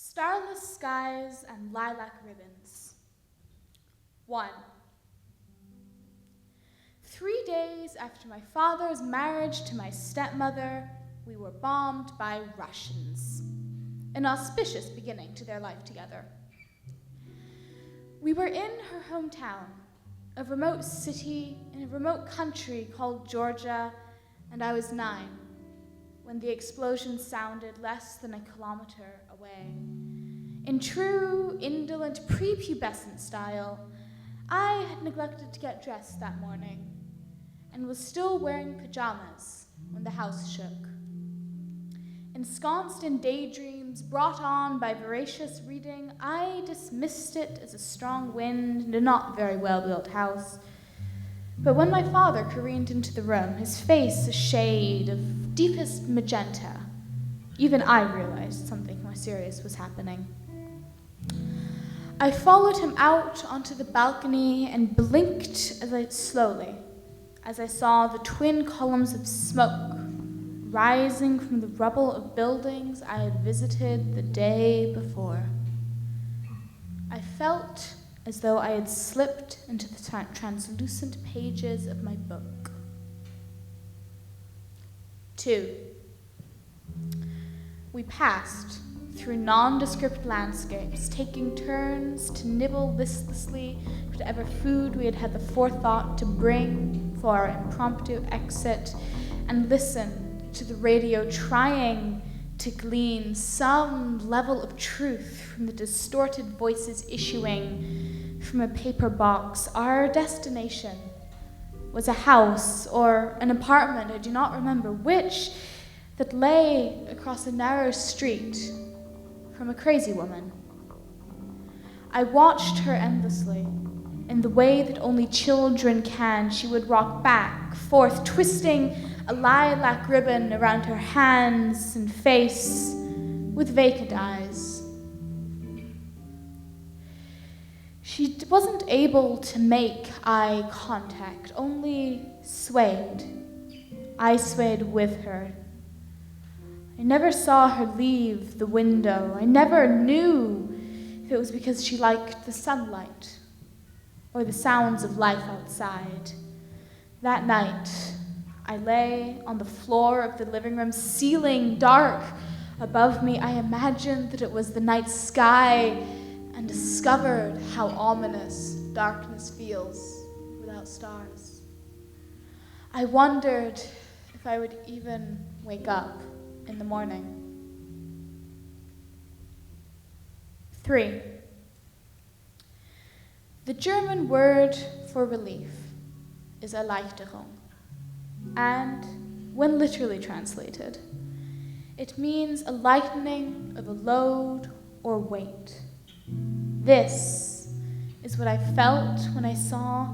Starless skies and lilac ribbons. 1. 3 days after my father's marriage to my stepmother, we were bombed by Russians. An auspicious beginning to their life together. We were in her hometown, a remote city in a remote country called Georgia, and I was 9 when the explosion sounded less than a kilometer away. In true, indolent, prepubescent style, I had neglected to get dressed that morning and was still wearing pajamas when the house shook. Ensconced in daydreams brought on by voracious reading, I dismissed it as a strong wind and a not very well-built house. But when my father careened into the room, his face a shade of deepest magenta, even I realized something more serious was happening. I followed him out onto the balcony and blinked slowly as I saw the twin columns of smoke rising from the rubble of buildings I had visited the day before. I felt as though I had slipped into the translucent pages of my book. 2. We passed through nondescript landscapes, taking turns to nibble listlessly whatever food we had had the forethought to bring for our impromptu exit, and listen to the radio trying to glean some level of truth from the distorted voices issuing from a paper box. Our destination was a house or an apartment, I do not remember which, that lay across a narrow street from a crazy woman. I watched her endlessly. In the way that only children can, she would rock back, forth, twisting a lilac ribbon around her hands and face with vacant eyes. She wasn't able to make eye contact, only swayed. I swayed with her. I never saw her leave the window. I never knew if it was because she liked the sunlight or the sounds of life outside. That night, I lay on the floor of the living room, ceiling dark above me. I imagined that it was the night sky and discovered how ominous darkness feels without stars. I wondered if I would even wake up in the morning. 3. The German word for relief is Erleichterung, and when literally translated, it means a lightening of a load or weight. This is what I felt when I saw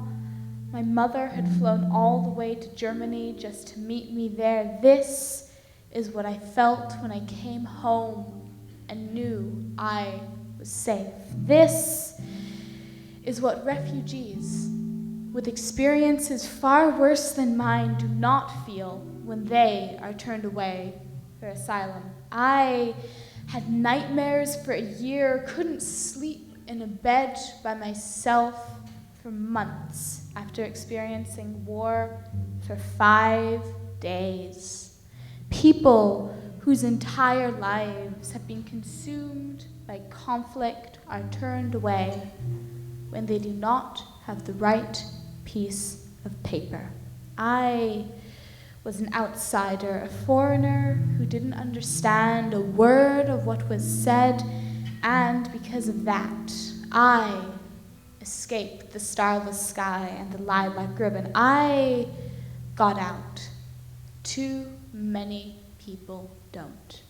my mother had flown all the way to Germany just to meet me there. This is what I felt when I came home and knew I was safe. This is what refugees with experiences far worse than mine do not feel when they are turned away for asylum. I had nightmares for a year, couldn't sleep in a bed by myself for months after experiencing war for 5 days. People whose entire lives have been consumed by conflict are turned away when they do not have the right piece of paper. I was an outsider, a foreigner who didn't understand a word of what was said, and because of that, I escaped the starless sky and the lilac ribbon. I got out. Too many people don't.